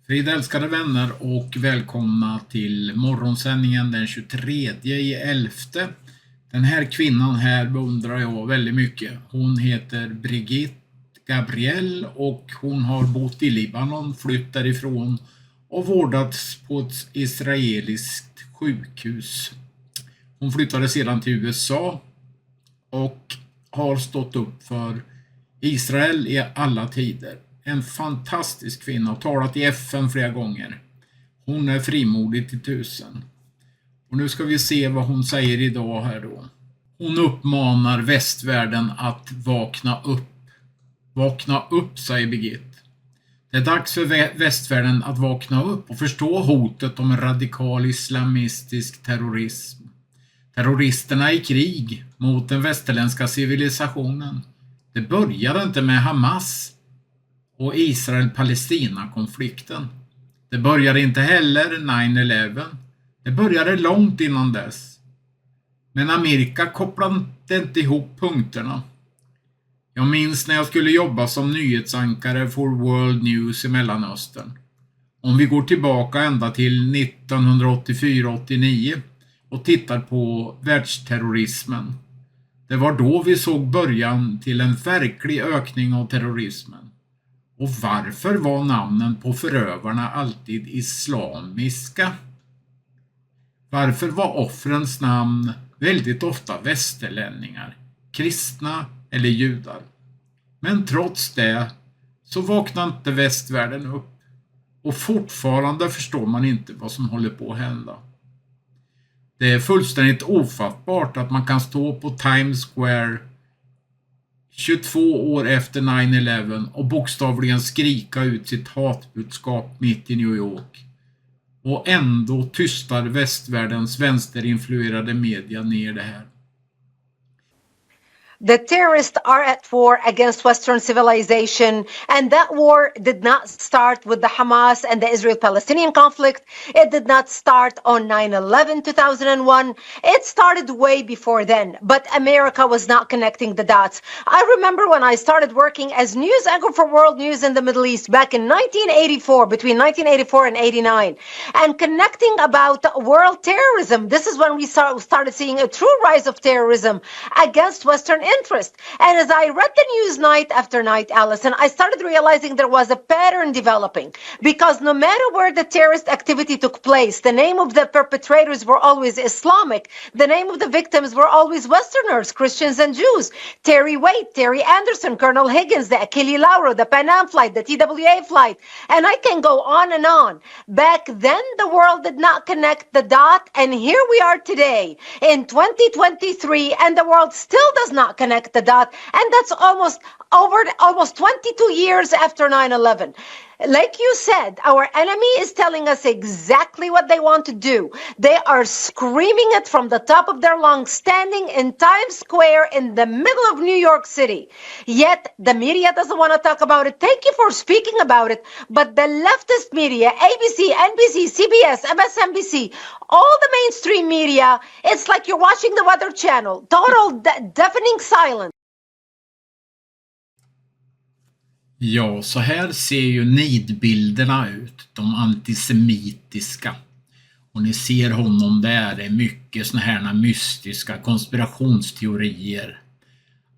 Frid älskade vänner och välkomna till morgonsändningen den 23/11. Den här kvinnan här beundrar jag väldigt mycket. Hon heter Brigitte Gabriel och hon har bott i Libanon, flytt därifrån och vårdats på ett israeliskt sjukhus. Hon flyttade sedan till USA och har stått upp för Israel i alla tider. En fantastisk kvinna och talat i FN flera gånger. Hon är frimodig till 1000. Och nu ska vi se vad hon säger idag här då. Hon uppmanar västvärlden att vakna upp. Vakna upp, säger Birgit. Det är dags för västvärlden att vakna upp och förstå hotet om en radikal islamistisk terrorism. Terroristerna i krig mot den västerländska civilisationen. Det började inte med Hamas och Israel-Palestina-konflikten. Det började inte heller 9/11. Det började långt innan dess. Men Amerika kopplade inte ihop punkterna. Jag minns när jag skulle jobba som nyhetsankare för World News i Mellanöstern. Om vi går tillbaka ända till 1984-89 och tittar på världsterrorismen. Det var då vi såg början till en verklig ökning av terrorismen. Och varför var namnen på förövarna alltid islamiska? Varför var offrens namn väldigt ofta västerlänningar, kristna eller judar? Men trots det så vaknar inte västvärlden upp. Och fortfarande förstår man inte vad som håller på att hända. Det är fullständigt ofattbart att man kan stå på Times Square 22 år efter 9/11 och bokstavligen skrika ut sitt hatbudskap mitt i New York. Och ändå tystar västvärldens vänsterinfluerade media ner det här. The terrorists are at war against Western civilization, and that war did not start with the Hamas and the Israel-Palestinian conflict. It did not start on 9/11, 2001. It started way before then, but America was not connecting the dots. I remember when I started working as news anchor for World News in the Middle East back in 1984, between 1984 and 89, and connecting about world terrorism. This is when we started seeing a true rise of terrorism against Western interest. And as I read the news night after night, Allison, I started realizing there was a pattern developing, because no matter where the terrorist activity took place, the name of the perpetrators were always Islamic. The name of the victims were always Westerners, Christians and Jews. Terry Waite, Terry Anderson, Colonel Higgins, the Achille Lauro, the Pan Am flight, the TWA flight, and I can go on and on. Back then, the world did not connect the dot, and here we are today in 2023, and the world still does not connect the dot, and that's almost 22 years after 9/11. Like you said, our enemy is telling us exactly what they want to do. They are screaming it from the top of their lungs, standing in Times Square in the middle of New York City. Yet the media doesn't want to talk about it. Thank you for speaking about it. But the leftist media, ABC, NBC, CBS, MSNBC, all the mainstream media, it's like you're watching the Weather Channel. Total deafening silence. Ja, så här ser ju nidbilderna ut, de antisemitiska. Och ni ser honom där, det är mycket såna här mystiska konspirationsteorier.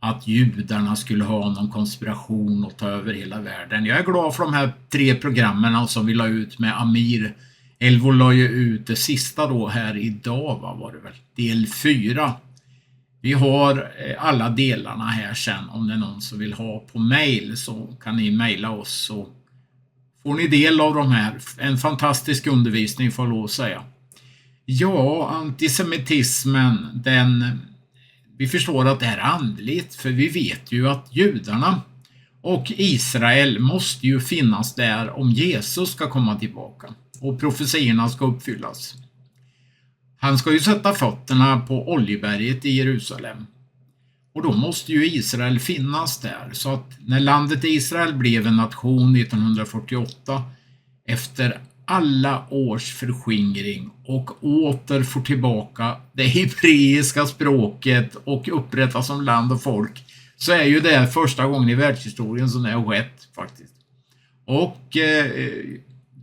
Att judarna skulle ha någon konspiration och ta över hela världen. Jag är glad för de här 3 programmen som vi la ut med Amir. Elvo la ju ut det sista då här idag, var det väl? Del 4. Vi har alla delarna här sen. Om det är någon som vill ha på mail så kan ni mejla oss, så får ni del av de här. En fantastisk undervisning får jag lov att säga. Ja, antisemitismen, vi förstår att det är andligt, för vi vet ju att judarna och Israel måste ju finnas där om Jesus ska komma tillbaka och profetierna ska uppfyllas. Han ska ju sätta fötterna på Oljeberget i Jerusalem. Och då måste ju Israel finnas där. Så att när landet Israel blev en nation 1948, efter alla års förskingring och åter får tillbaka det hebreiska språket och upprättas som land och folk, så är ju det första gången i världshistorien som det har skett faktiskt. Och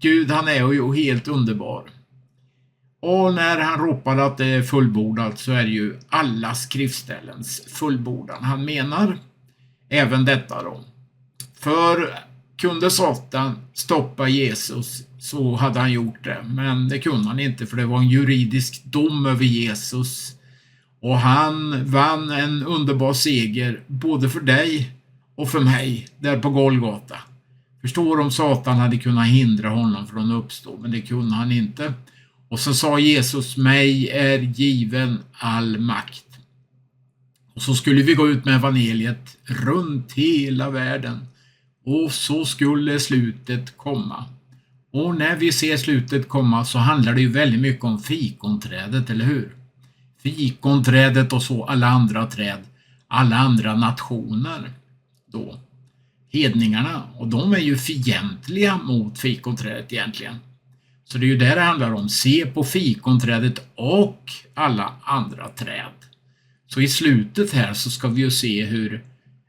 Gud, han är ju helt underbar. Och när han ropar att det är fullbordat så är det ju alla skriftställens fullbordan han menar. Även detta då. För kunde Satan stoppa Jesus så hade han gjort det. Men det kunde han inte, för det var en juridisk dom över Jesus. Och han vann en underbar seger både för dig och för mig där på Golgata. Förstår om Satan hade kunnat hindra honom från att uppstå, men det kunde han inte. Och så sa Jesus, mig är given all makt. Och så skulle vi gå ut med evangeliet runt hela världen. Och så skulle slutet komma. Och när vi ser slutet komma så handlar det ju väldigt mycket om fikonträdet, eller hur? Fikonträdet och så alla andra träd, alla andra nationer då. Hedningarna, och de är ju fientliga mot fikonträdet egentligen. Så det är ju där det handlar om. Se på fikonträdet och alla andra träd. Så i slutet här så ska vi ju se hur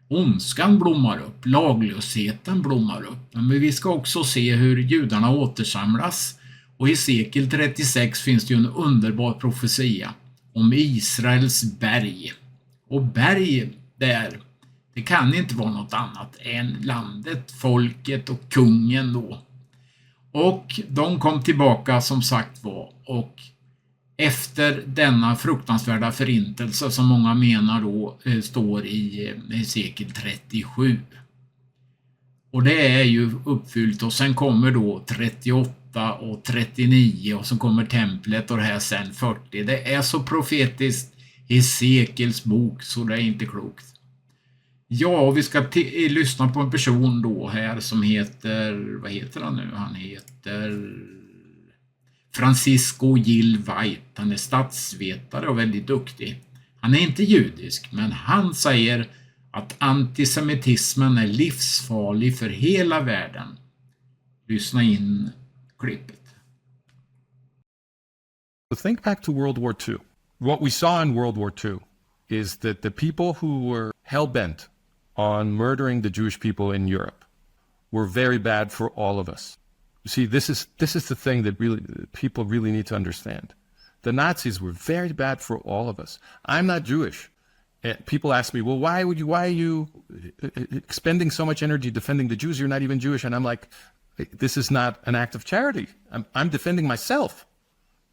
ondskan blommar upp, laglösheten blommar upp. Men vi ska också se hur judarna återsamlas. Och i sekel 36 finns det ju en underbar profetia om Israels berg. Och berg där, det kan inte vara något annat än landet, folket och kungen då. Och de kom tillbaka som sagt var, och efter denna fruktansvärda förintelse som många menar då står i sekel 37. Och det är ju uppfyllt, och sen kommer då 38 och 39 och så kommer templet och det här sen 40. Det är så profetiskt i Sekels bok så det är inte klokt. Ja, vi ska lyssna på en person då här som heter, vad heter han nu? Han heter Francisco Gil White. Han är statsvetare och väldigt duktig. Han är inte judisk, men han säger att antisemitismen är livsfarlig för hela världen. Lyssna in klippet. So think back to World War II. What we saw in World War II is that the people who were hell-bent on murdering the Jewish people in Europe were very bad for all of us. You see, this is the thing that people really need to understand. The Nazis were very bad for all of us. I'm not Jewish. People ask me, well, why are you expending so much energy defending the Jews? You're not even Jewish. And I'm like, this is not an act of charity. I'm defending myself.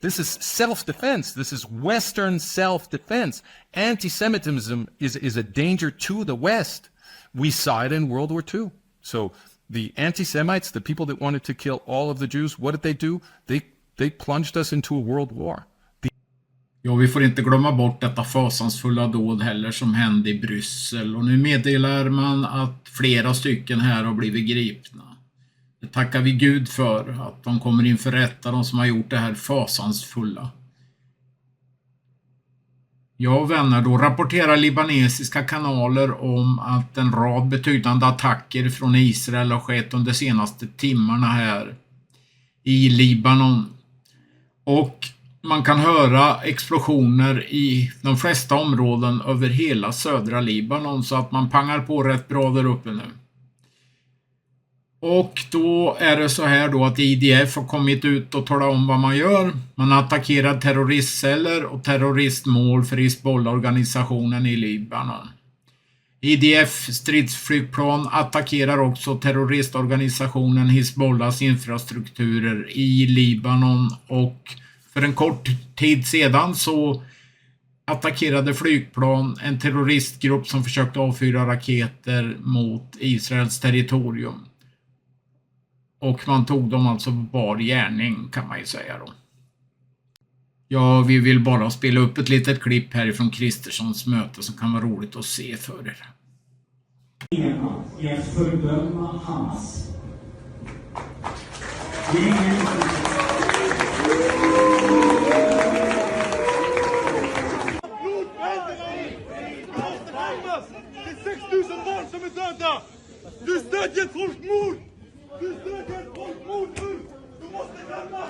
This is self-defense. This is Western self-defense. Anti-Semitism is a danger to the West. We saw it in World War II. So the anti-Semites, the people that wanted to kill all of the Jews, what did they do? They plunged us into a world war. Ja, vi får inte glömma bort detta fasansfulla dåd heller som hände i Bryssel. Och nu meddelar man att flera stycken här har blivit gripna. Det tackar vi Gud för, att de kommer inför rätta, de som har gjort det här fasansfulla. Ja, vänner, då rapporterar libanesiska kanaler om att en rad betydande attacker från Israel har skett under de senaste timmarna här i Libanon. Och man kan höra explosioner i de flesta områden över hela södra Libanon, så att man pangar på rätt bra där uppe nu. Och då är det så här då att IDF har kommit ut och talat om vad man gör. Man attackerar terroristceller och terroristmål för Hizbollah-organisationen i Libanon. IDF-stridsflygplan attackerar också terroristorganisationen Hizbollahs infrastrukturer i Libanon, och för en kort tid sedan så attackerade flygplan en terroristgrupp som försökte avfyra raketer mot Israels territorium. Och man tog dem alltså på bar gärning, kan man ju säga då. Ja, vi vill bara spela upp ett litet klipp härifrån Kristerssons möte som kan vara roligt att se för er. I att fördöma Hamas. Det är 6 000 barn som är döda! Du stödjer folkmord! Du stödjer folkmord nu! Du måste skämmas!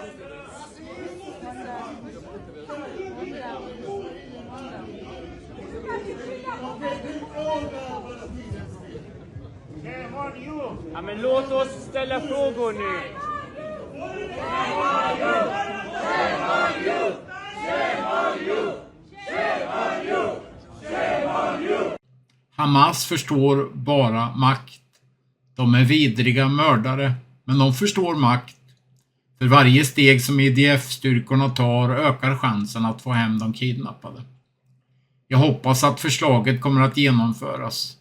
Ja, men låt oss ställa frågor nu. Hamas förstår bara makt. De är vidriga mördare, men de förstår makt. För varje steg som IDF-styrkorna tar ökar chansen att få hem de kidnappade. Jag hoppas att förslaget kommer att genomföras.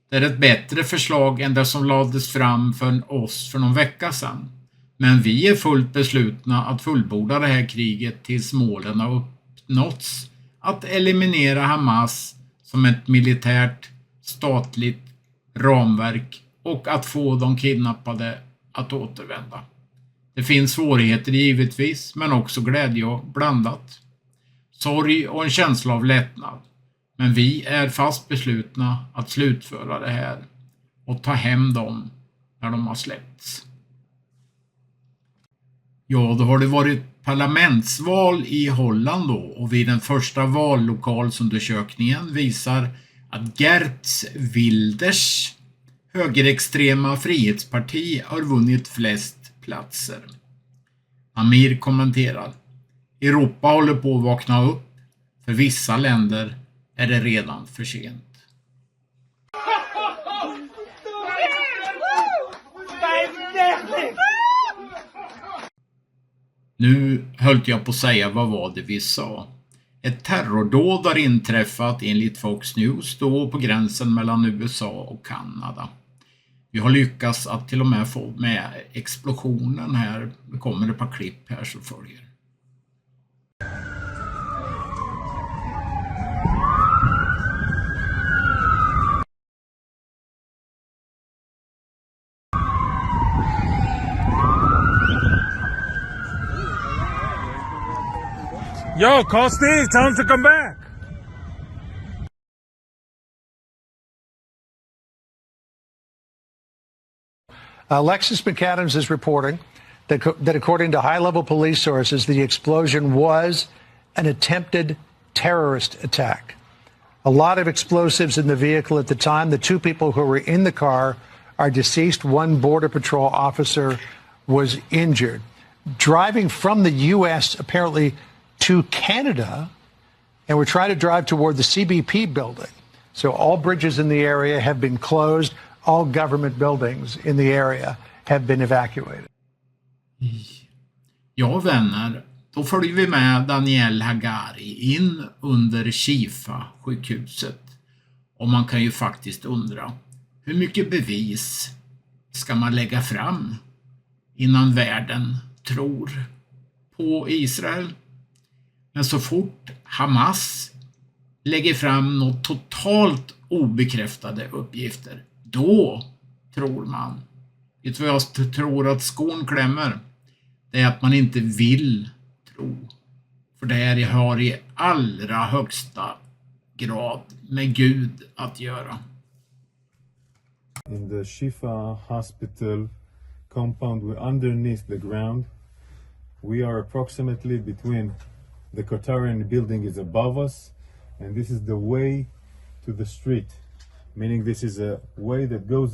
Det är ett bättre förslag än det som lades fram för oss för någon vecka sedan. Men vi är fullt beslutna att fullborda det här kriget tills målen har uppnåtts. Att eliminera Hamas som ett militärt, statligt ramverk och att få de kidnappade att återvända. Det finns svårigheter givetvis, men också glädje och blandat. Sorg och en känsla av lättnad. Men vi är fast beslutna att slutföra det här och ta hem dem när de har släppts. Ja, då har det varit parlamentsval i Holland då, och vid den första vallokalsundersökningen visar att Geert Wilders högerextrema frihetsparti har vunnit flest platser. Amir kommenterar: Europa håller på att vakna upp. För vissa länder är det redan för sent. Nu höll jag på att säga, vad var det vi sa? Ett terrordåd har inträffat enligt Fox News då på gränsen mellan USA och Kanada. Vi har lyckats att till och med få med explosionen här. Det kommer ett par klipp här som följer. Yo, call Steve. Tell him to come back. Alexis McAdams is reporting that according to high-level police sources, the explosion was an attempted terrorist attack. A lot of explosives in the vehicle at the time. The two people who were in the car are deceased. One Border Patrol officer was injured. Driving from the U.S. apparently to Canada, and we're trying to drive toward the CBP building. So all bridges in the area have been closed. All government buildings in the area have been evacuated. Ja, vänner, då följer vi med Daniel Hagari in under Shifa-sjukhuset. Och man kan ju faktiskt undra, hur mycket bevis ska man lägga fram innan världen tror på Israel? Men så fort Hamas lägger fram något totalt obekräftade uppgifter, då tror man. Vet du vad jag tror att skon klämmer? Det är att man inte vill tro. För det här har i allra högsta grad med Gud att göra. In the Shifa hospital compound, we're underneath the ground. We are approximately between the Qatarian building is above us, and this is the way to the street, meaning this is a way that goes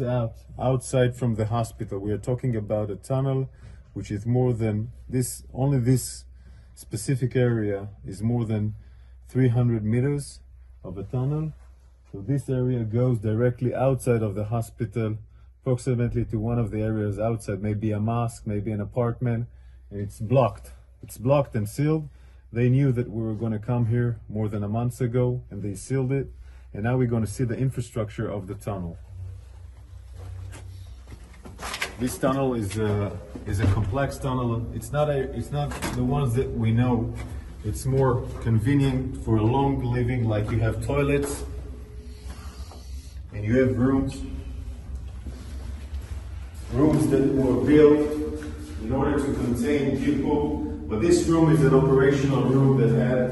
outside from the hospital. We are talking about a tunnel which is more than this, only this specific area is more than 300 meters of a tunnel. So this area goes directly outside of the hospital, approximately to one of the areas outside, maybe a mosque, maybe an apartment, and it's blocked. It's blocked and sealed. They knew that we were going to come here more than a month ago, and they sealed it. And now we're going to see the infrastructure of the tunnel. This tunnel is a complex tunnel. It's not the ones that we know. It's more convenient for long living, like you have toilets and you have rooms that were built in order to contain people. But this room is an operational room that had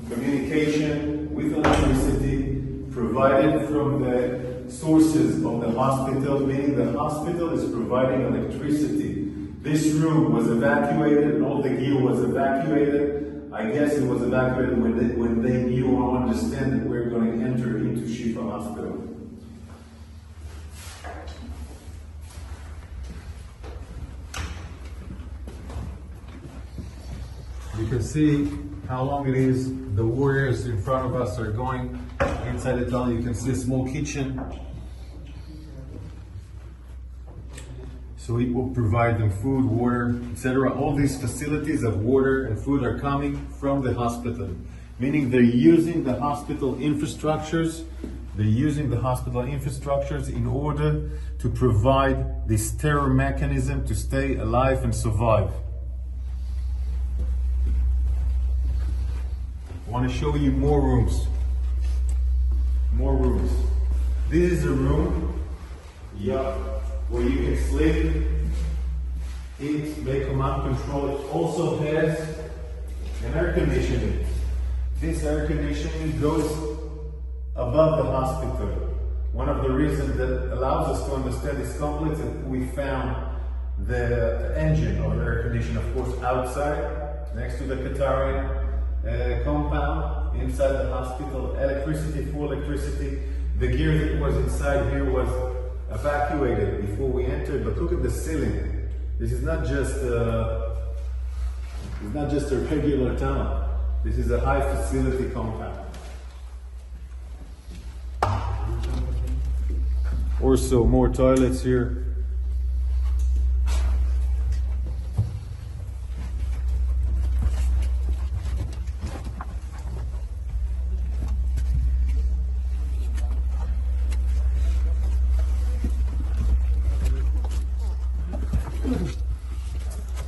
communication with electricity provided from the sources of the hospital, meaning the hospital is providing electricity. This room was evacuated and all the gear was evacuated. I guess it was evacuated when they knew or understand that we're going to enter into Shifa Hospital. You can see how long it is. The warriors in front of us are going Inside the tunnel you can see a small kitchen. So it will provide them food, water, etc. All these facilities of water and food are coming from the hospital, meaning they're using the hospital infrastructures. They're using the hospital infrastructures in order to provide this terror mechanism to stay alive and survive. I want to show you more rooms. More rooms. This is a room, where you can sleep, eat, make command control. It also has an air conditioning. This air conditioning goes above the hospital. One of the reasons that allows us to understand this complex is that we found the engine of the air conditioner, of course, outside, next to the Qatari compound, inside the hospital. Electricity, full electricity. The gear that was inside here was evacuated before we entered, but look at the ceiling. This is not just a regular tunnel. This is a high facility compound. Also more toilets here.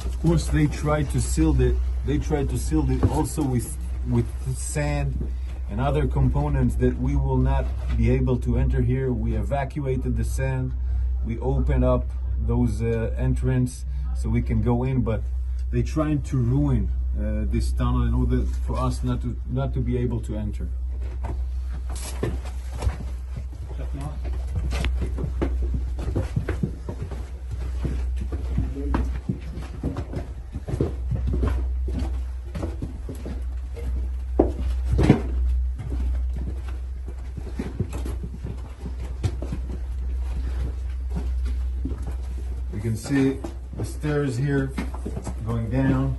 Of course, they tried to seal it. They tried to seal it also with sand and other components that we will not be able to enter here. We evacuated the sand. We opened up those entrance so we can go in, but they trying to ruin this tunnel in order for us not to be able to enter. You can see the stairs here going down.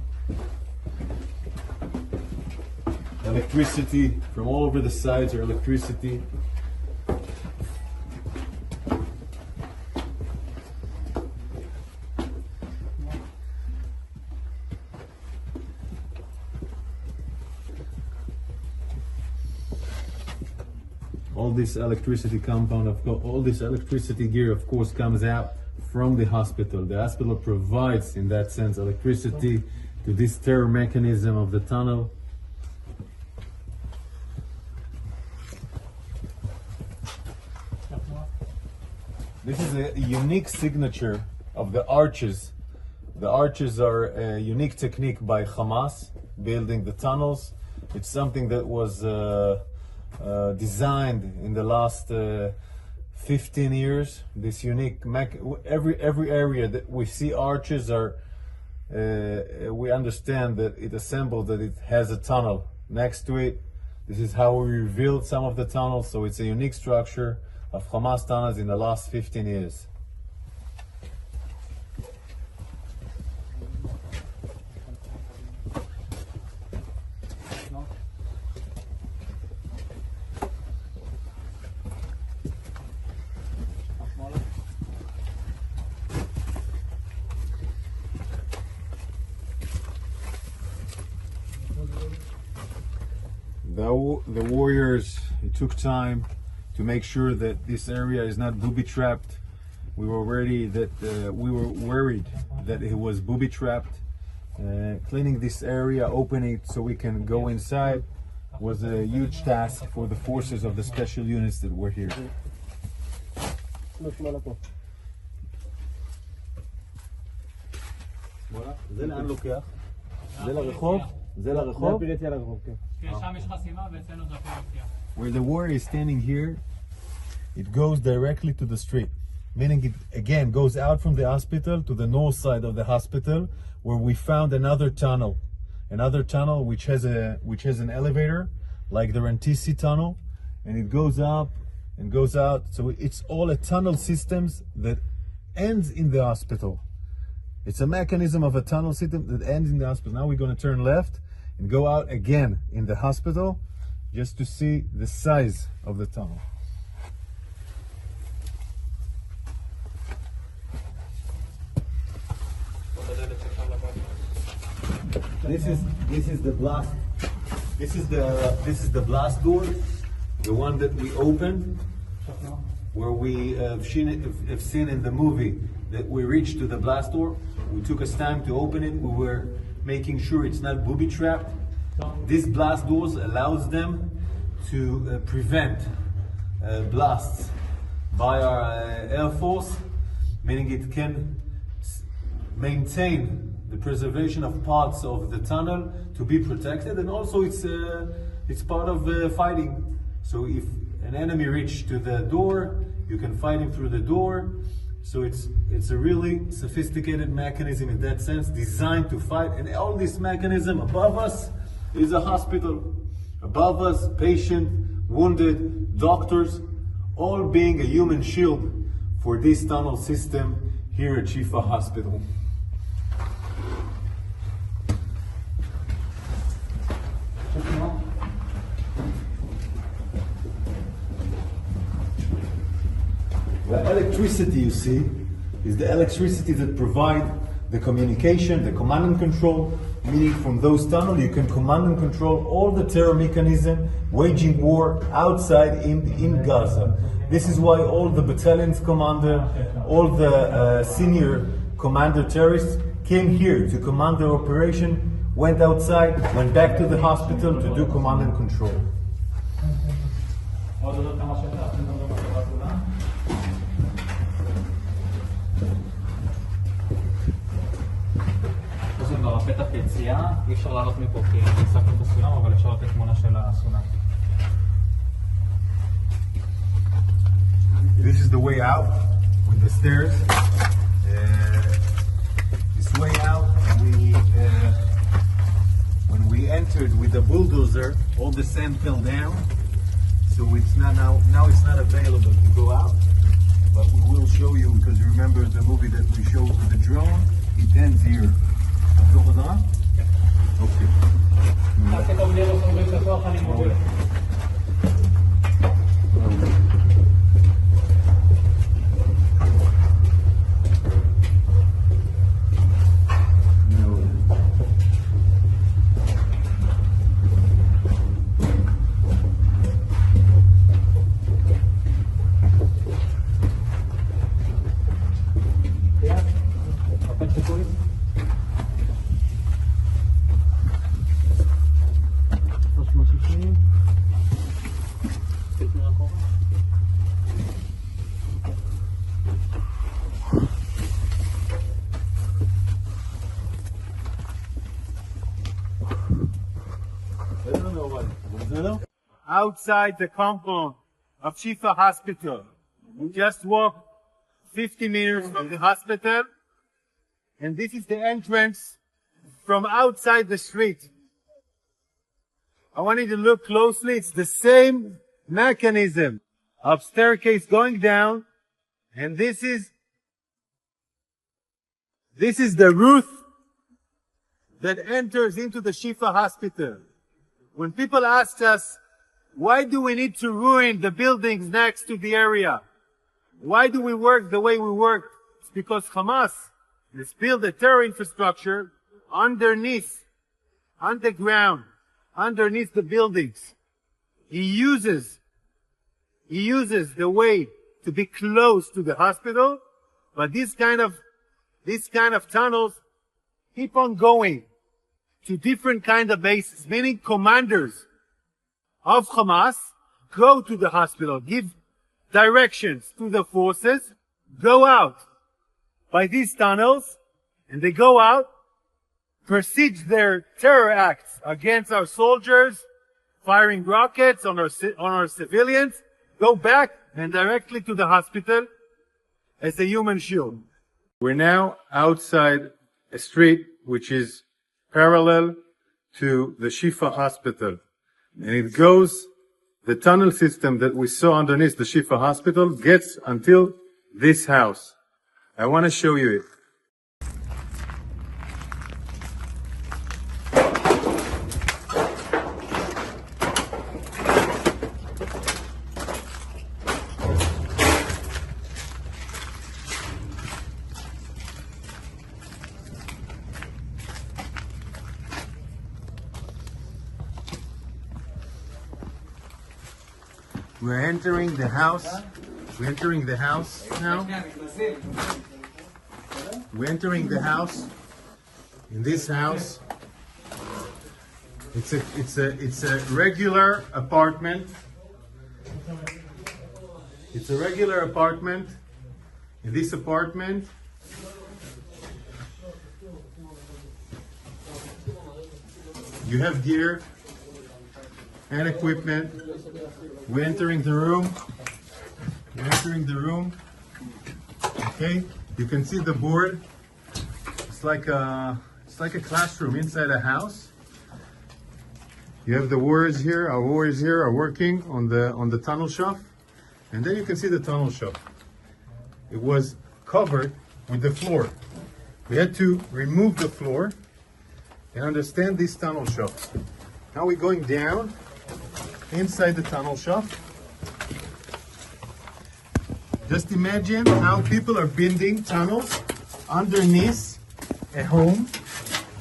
Electricity from all over the sides, or electricity. All this electricity compound, all this electricity gear, of course, comes out from the hospital. The hospital provides, in that sense, electricity to this terror mechanism of the tunnel. This is a unique signature of the arches. The arches are a unique technique by Hamas, building the tunnels. It's something that was designed in the last 15 years. This unique every area that we see arches are we understand that it assembled, that it has a tunnel next to it. This is how we revealed some of the tunnels, so it's a unique structure of Hamas tunnels in the last 15 years. The warriors, it took time to make sure that this area is not booby-trapped. We were worried that it was booby-trapped. Cleaning this area, opening it so we can go inside, was a huge task for the forces of the special units that were here. Where the warrior is standing here, it goes directly to the street, meaning it again goes out from the hospital to the north side of the hospital, where we found another tunnel which has an elevator like the Rantisi tunnel, and it goes up and goes out. So it's all a tunnel systems that ends in the hospital. It's a mechanism of a tunnel system that ends in the hospital. Now we're going to turn left and go out again in the hospital, just to see the size of the tunnel. This is the blast. This is the blast door, the one that we opened, where we have seen in the movie that we reached to the blast door. We took us time to open it. We were making sure it's not booby trapped. These blast doors allows them to prevent blasts by our Air Force, meaning it can maintain the preservation of parts of the tunnel to be protected, and also it's part of fighting. So if an enemy reaches to the door, you can fight him through the door. So it's a really sophisticated mechanism in that sense, designed to fight. And all this mechanism above us is a hospital. Above us, patient, wounded, doctors, all being a human shield for this tunnel system here at Shifa Hospital. The electricity you see is the electricity that provide the communication, the command and control, meaning from those tunnels you can command and control all the terror mechanism waging war outside in Gaza. This is why all the battalion's commander, all the senior commander terrorists came here to command their operation, went outside, went back to the hospital to do command and control. בית הפציעה, אי אפשר לעלות מפה כי ניסקנו את הסולם, אבל אפשר לתת תמונה של הסולם. This is the way out with the stairs. This way out, when we entered with the bulldozer, all the sand fell down. So it's not now it's not available to go out. But we will show you, because you remember the movie that we showed with the drone, it ends here. Okay. Outside the compound of Shifa Hospital. We just walked 50 meters from the hospital, and this is the entrance from outside the street. I want you to look closely. It's the same mechanism of staircase going down, and this is the roof that enters into the Shifa Hospital. When people ask us, why do we need to ruin the buildings next to the area? Why do we work the way we work? It's because Hamas has built a terror infrastructure underneath, underground, underneath the buildings. He uses the way to be close to the hospital, but these kind of tunnels keep on going to different kind of bases, meaning commanders of Hamas go to the hospital, give directions to the forces, go out by these tunnels, and they go out, proceed their terror acts against our soldiers, firing rockets on our civilians, go back and directly to the hospital as a human shield. We're now outside a street which is parallel to the Shifa Hospital. And it goes, the tunnel system that we saw underneath the Shifa Hospital gets until this house. I want to show you it. We're entering the house. We're entering the house now. We're entering the house. In this house, it's a regular apartment. It's a regular apartment. In this apartment, you have gear and equipment. We're entering the room. We're entering the room. Okay, you can see the board. It's like a classroom inside a house. You have the warriors here. Our warriors here are working on the tunnel shaft, and then you can see the tunnel shaft. It was covered with the floor. We had to remove the floor and understand this tunnel shaft. Now we're going down inside the tunnel shaft. Just imagine how people are building tunnels underneath a home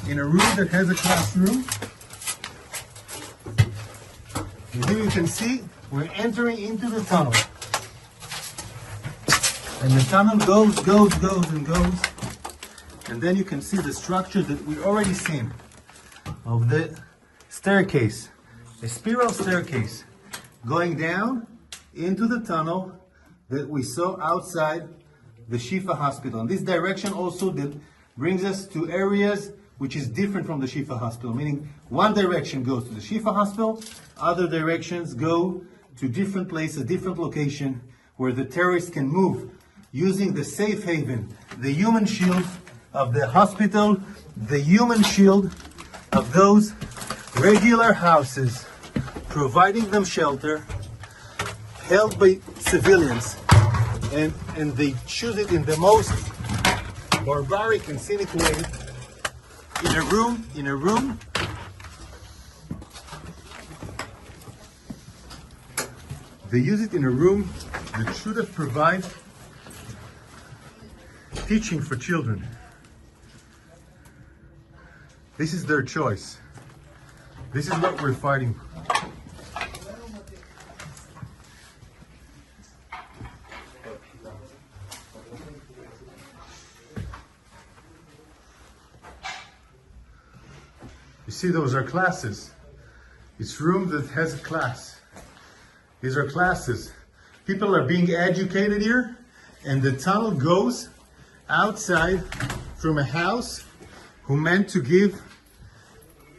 in a room that has a classroom. And here you can see we're entering into the tunnel. And the tunnel goes and goes. And then you can see the structure that we already seen of the staircase, a spiral staircase going down into the tunnel that we saw outside the Shifa hospital. And this direction also that brings us to areas which is different from the Shifa hospital, meaning one direction goes to the Shifa hospital, other directions go to different places, different location where the terrorists can move using the safe haven, the human shield of the hospital, the human shield of those regular houses, providing them shelter, held by civilians, and they choose it in the most barbaric and cynical way. In a room, they use it in a room that should have provided teaching for children. This is their choice. This is what we're fighting. You see, those are classes. It's room that has a class. These are classes. People are being educated here, and the tunnel goes outside from a house who meant to give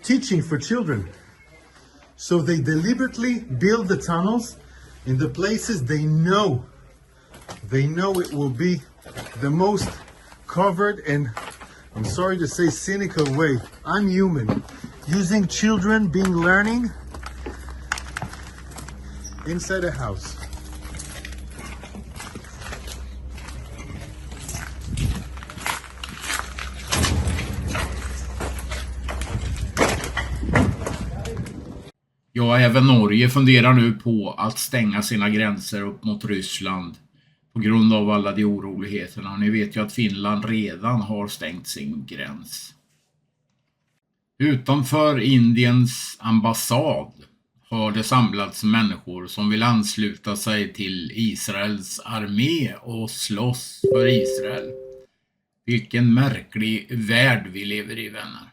teaching for children. So they deliberately build the tunnels in the places they know it will be the most covered and, I'm sorry to say, cynical way, unhuman, using children being learning inside a house. Ja, även Norge funderar nu på att stänga sina gränser upp mot Ryssland på grund av alla de oroligheterna. Och ni vet ju att Finland redan har stängt sin gräns. Utanför Indiens ambassad har det samlats människor som vill ansluta sig till Israels armé och slåss för Israel. Vilken märklig värld vi lever i, vänner.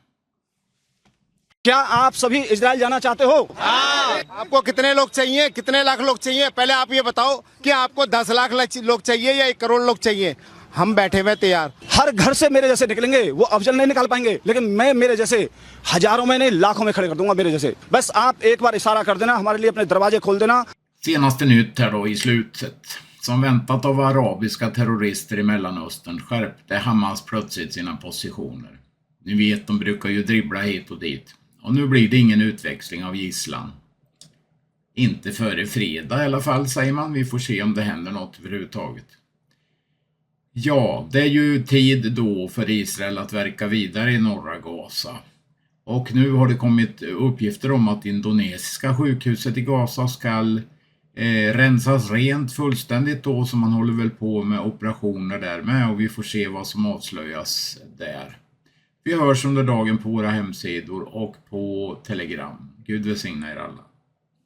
क्या आप सभी Israel जाना चाहते हो? हाँ। आपको कितने लोग चाहिए, कितने लाख लोग चाहिए? पहले आप ये बताओ कि आपको 10 लाख लोग चाहिए या 1 करोड़ लोग चाहिए? हम बैठे हुए तैयार। हर घर से मेरे जैसे निकलेंगे, वो अफजल नहीं निकाल पाएंगे, लेकिन मैं मेरे जैसे हजारों में नहीं लाखों में खड़े कर दूंगा मेरे जैसे। बस आप एक बार इशारा कर देना, हमारे लिए अपने दरवाजे खोल देना। Senaste nytt här då i slutet. Som väntat av arabiska terrorister i Mellanöstern skärpte Hamas plötsligt sina positioner. Ni vet, de brukar ju dribbla hit och dit. Och nu blir det ingen utväxling av gisslan. Inte före fredag i alla fall, säger man. Vi får se om det händer något överhuvudtaget. Ja, det är ju tid då för Israel att verka vidare i norra Gaza. Och nu har det kommit uppgifter om att indonesiska sjukhuset i Gaza ska rensas rent fullständigt då, så man håller väl på med operationer där med, och vi får se vad som avslöjas där. Vi hörs under dagen på våra hemsidor och på Telegram. Gud välsigna er alla.